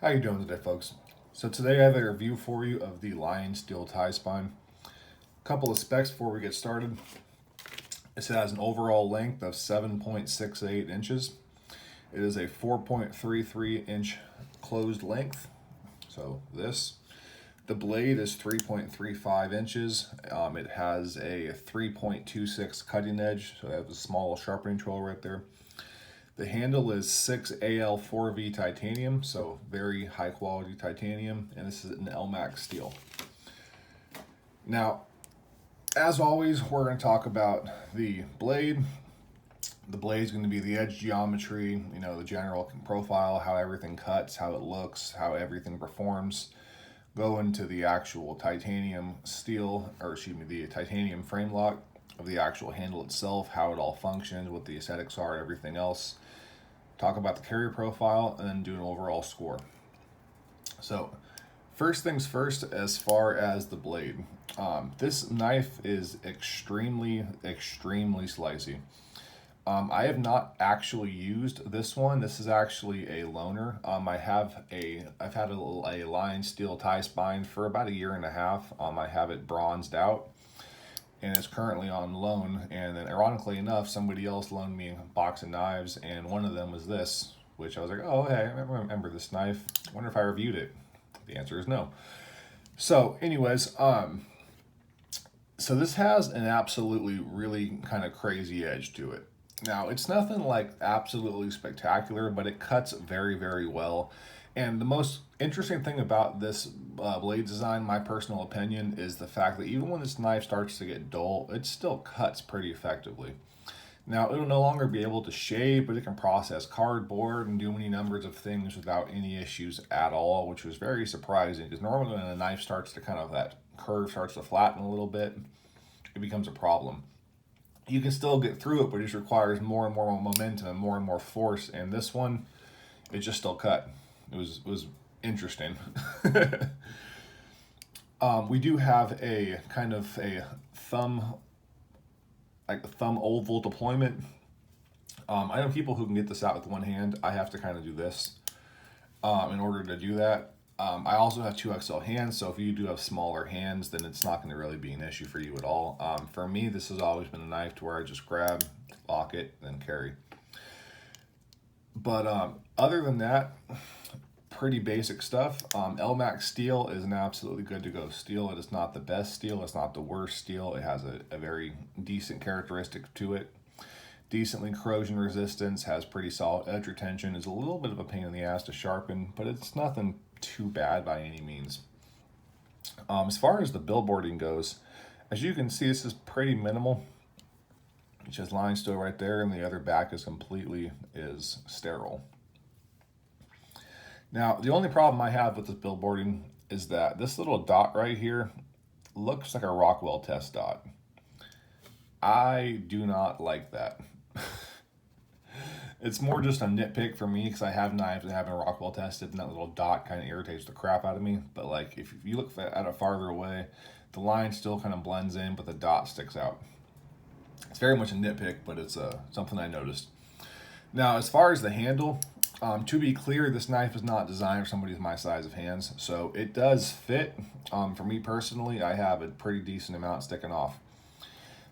How you doing today, folks? So today I have a review for you of the Lionsteel Ti spine. A couple of specs before we get started. It has an overall length of 7.68 inches. It is a 4.33 inch closed length. So this. The blade is 3.35 inches. It has a 3.26 cutting edge, so it has a small sharpening tool right there. The handle is 6AL4V titanium, so very high quality titanium, and this is an LMAX steel. Now, as always, we're going to talk about the blade. The blade is going to be the edge geometry, the general profile, how everything cuts, how it looks, how everything performs. Go into the actual titanium steel, or excuse me, the titanium frame lock of the actual handle itself, how it all functions, what the aesthetics are, everything else. Talk about the carrier profile, and then do an overall score. So, first things first, as far as the blade. This knife is extremely slicey. I have not actually used this one. This is actually a loaner. I've had a Lionsteel Ti spine for about a year and a half. I have it bronzed out, and it's currently on loan. And then, ironically enough, somebody else loaned me a box of knives, and one of them was this, which I was like, oh, hey, I remember this knife. I wonder if I reviewed it. The answer is no. So, anyways, so this has an absolutely really kind of crazy edge to it. Now, it's nothing like absolutely spectacular, but it cuts very well. And the most interesting thing about this blade design, my personal opinion, is the fact that even when this knife starts to get dull, it still cuts pretty effectively. Now, it'll no longer be able to shave, but it can process cardboard and do any numbers of things without any issues at all, which was very surprising because normally when a knife starts to that curve starts to flatten a little bit, it becomes a problem. You can still get through it, but it just requires more and more momentum and more force. And this one, it just still cut. It was interesting. We do have a kind of a thumb, like a thumb oval deployment. I know people who can get this out with one hand. I have to kind of do this in order to do that. I also have 2XL hands, so if you do have smaller hands, then it's not going to really be an issue for you at all. For me, this has always been a knife to where I just grab, lock it, then carry. But other than that, pretty basic stuff. LMAX steel is an absolutely good to go steel. It is not the best steel. It's not the worst steel. It has a very decent characteristic to it. Decently corrosion resistance, has pretty solid edge retention, is a little bit of a pain in the ass to sharpen, but it's nothing too bad by any means. As far as the billboarding goes, as you can see, this is pretty minimal. It has line still right there, and the other back is sterile. Now, the only problem I have with this billboarding is that this little dot right here looks like a Rockwell test dot. I do not like that. It's more just a nitpick for me because I have knives that haven't Rockwell tested, and that little dot kind of irritates the crap out of me. But like, if you look at it farther away, the line still kind of blends in, but the dot sticks out. It's very much a nitpick, but it's something I noticed. Now, as far as the handle, to be clear, this knife is not designed for somebody with my size of hands, so it does fit. For me personally, I have a pretty decent amount sticking off.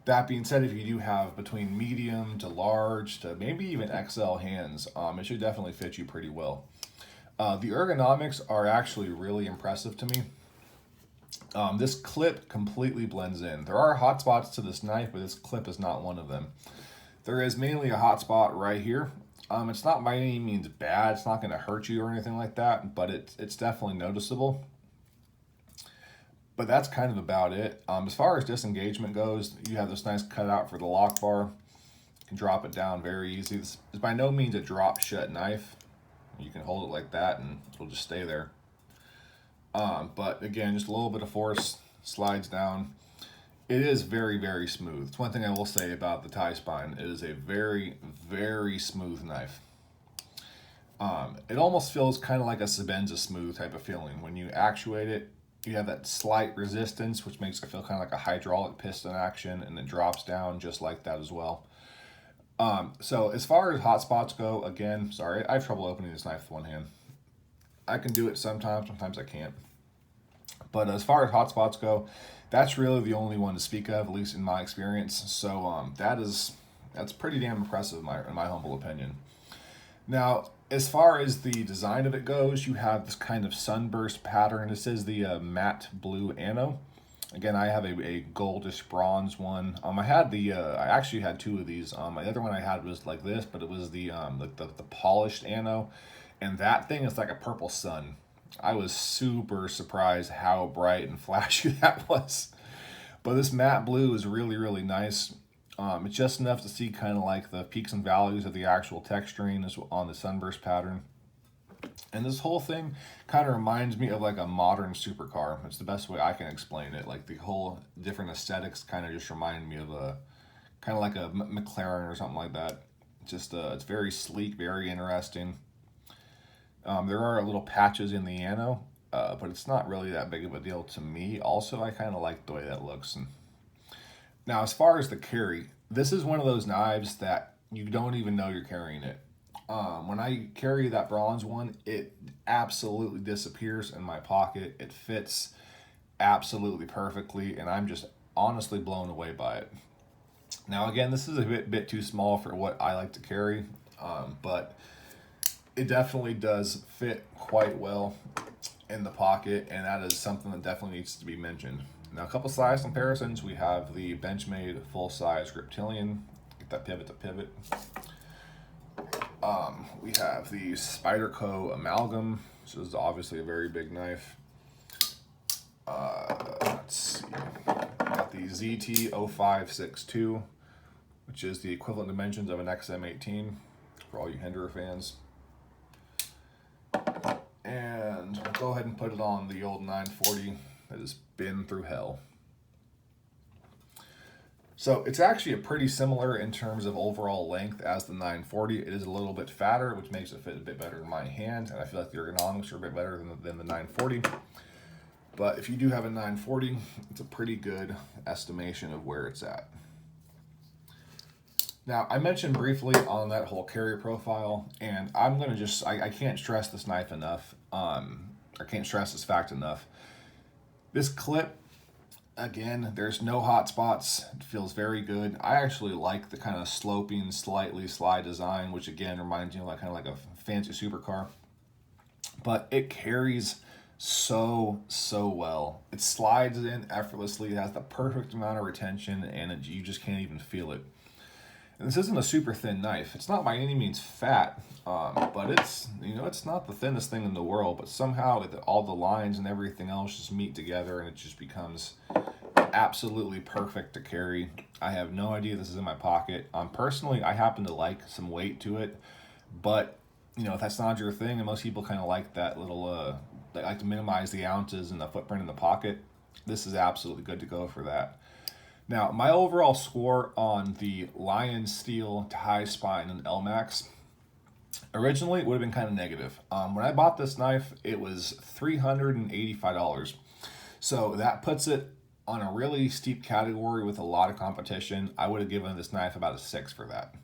That being said, if you do have between medium to large to maybe even XL hands, it should definitely fit you pretty well. The ergonomics are actually really impressive to me. This clip completely blends in. There are hot spots to this knife, but this clip is not one of them. There is mainly a hot spot right here. It's not by any means bad. It's not going to hurt you or anything like that, but it's definitely noticeable. But that's kind of about it. As far as disengagement goes, you have this nice cutout for the lock bar. You can drop it down very easy. This is by no means a drop shut knife. You can hold it like that and it'll just stay there. But again, just a little bit of force, slides down. It is very smooth. It's one thing I will say about the Ti spine. It is a very smooth knife. It almost feels kind of like a Sebenza smooth type of feeling. When you actuate it, you have that slight resistance, which makes it feel kind of like a hydraulic piston action, and it drops down just like that as well. So as far as hot spots go, again, sorry, I have trouble opening this knife with one hand. I can do it sometimes, sometimes I can't. But as far as hotspots go, that's really the only one to speak of, at least in my experience. So that's pretty damn impressive in my humble opinion. Now, as far as the design of it goes, you have this kind of sunburst pattern. This is the matte blue Anno. Again, I have a goldish bronze one. I actually had two of these. My other one I had was like this, but it was the polished Anno, and that thing is like a purple sun. I was super surprised how bright and flashy that was. But this matte blue is really, really nice. It's just enough to see kind of like the peaks and valleys of the actual texturing on the sunburst pattern. And this whole thing kind of reminds me of like a modern supercar. It's the best way I can explain it. Like the whole different aesthetics kind of just remind me of a kind of like a McLaren or something like that. Just it's very sleek, very interesting. There are little patches in the Anno, but it's not really that big of a deal to me. Also, I kind of like the way that looks. And now, as far as the carry, this is one of those knives that you don't even know you're carrying it. When I carry that bronze one, it absolutely disappears in my pocket. It fits absolutely perfectly, and I'm just honestly blown away by it. Now, again, this is a bit too small for what I like to carry, but it definitely does fit quite well in the pocket, and that is something that definitely needs to be mentioned. Now, a couple size comparisons. We have the Benchmade full-size Griptilian. Get that pivot to pivot. We have the Spyderco Amalgam, which is obviously a very big knife. Let's see. Got the ZT0562, which is the equivalent dimensions of an XM18 for all you Hinderer fans. And we'll go ahead and put it on the old 940 that has been through hell. So it's actually pretty similar in terms of overall length as the 940. It is a little bit fatter, which makes it fit a bit better in my hand, and I feel like the ergonomics are a bit better than the 940. But if you do have a 940, it's a pretty good estimation of where it's at. Now, I mentioned briefly on that whole carrier profile, and I'm going to I can't stress this knife enough. I can't stress this fact enough. This clip, again, there's no hot spots. It feels very good. I actually like the kind of sloping, slightly slide design, which again reminds me of kind of like a fancy supercar. But it carries so well. It slides in effortlessly. It has the perfect amount of retention, and you just can't even feel it. And this isn't a super thin knife. It's not by any means fat, but it's not the thinnest thing in the world. But somehow all the lines and everything else just meet together, and it just becomes absolutely perfect to carry. I have no idea this is in my pocket. Personally, I happen to like some weight to it, but if that's not your thing, and most people kind of like that little, they like to minimize the ounces and the footprint in the pocket, this is absolutely good to go for that. Now, my overall score on the Lionsteel Ti Spine and LMAX, originally it would have been kind of negative. When I bought this knife, it was $385. So that puts it on a really steep category with a lot of competition. I would have given this knife about a 6 for that.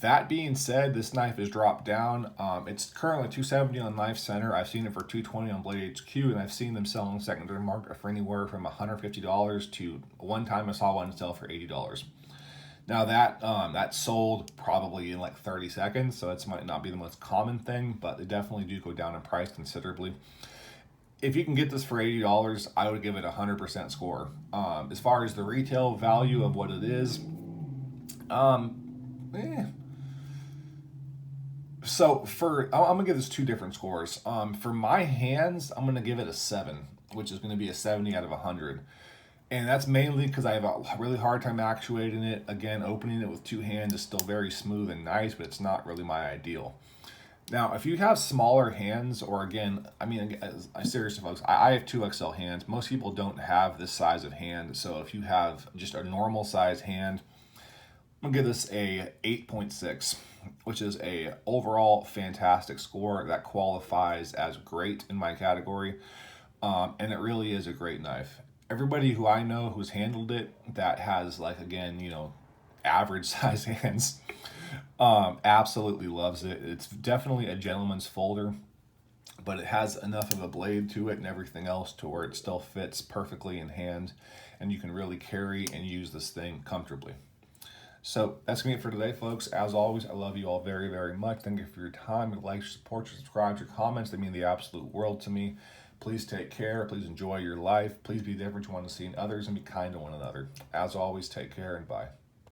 That being said, this knife is dropped down. It's currently $270 on Knife Center. I've seen it for $220 on Blade HQ, and I've seen them selling secondary market for anywhere from $150 to one time I saw one sell for $80. Now that sold probably in like 30 seconds, so it might not be the most common thing, but they definitely do go down in price considerably. If you can get this for $80, I would give it a 100% score. As far as the retail value of what it is, So I'm gonna give this two different scores. For my hands, I'm gonna give it a 7, which is gonna be a 70 out of 100. And that's mainly because I have a really hard time actuating it. Again, opening it with two hands is still very smooth and nice, but it's not really my ideal. Now, if you have smaller hands, or again, I seriously, folks, I have 2XL hands. Most people don't have this size of hand. So if you have just a normal size hand, I'm gonna give this a 8.6, which is a overall fantastic score that qualifies as great in my category, and it really is a great knife. Everybody who I know who's handled it that has average size hands absolutely loves it. It's definitely a gentleman's folder. but it has enough of a blade to it and everything else to where it still fits perfectly in hand, and you can really carry and use this thing comfortably. So that's going to be it for today, folks. As always, I love you all very, very much. Thank you for your time, your likes, your support, your subscribes, your comments. They mean the absolute world to me. Please take care. Please enjoy your life. Please be the difference you want to see in others and be kind to one another. As always, take care and bye.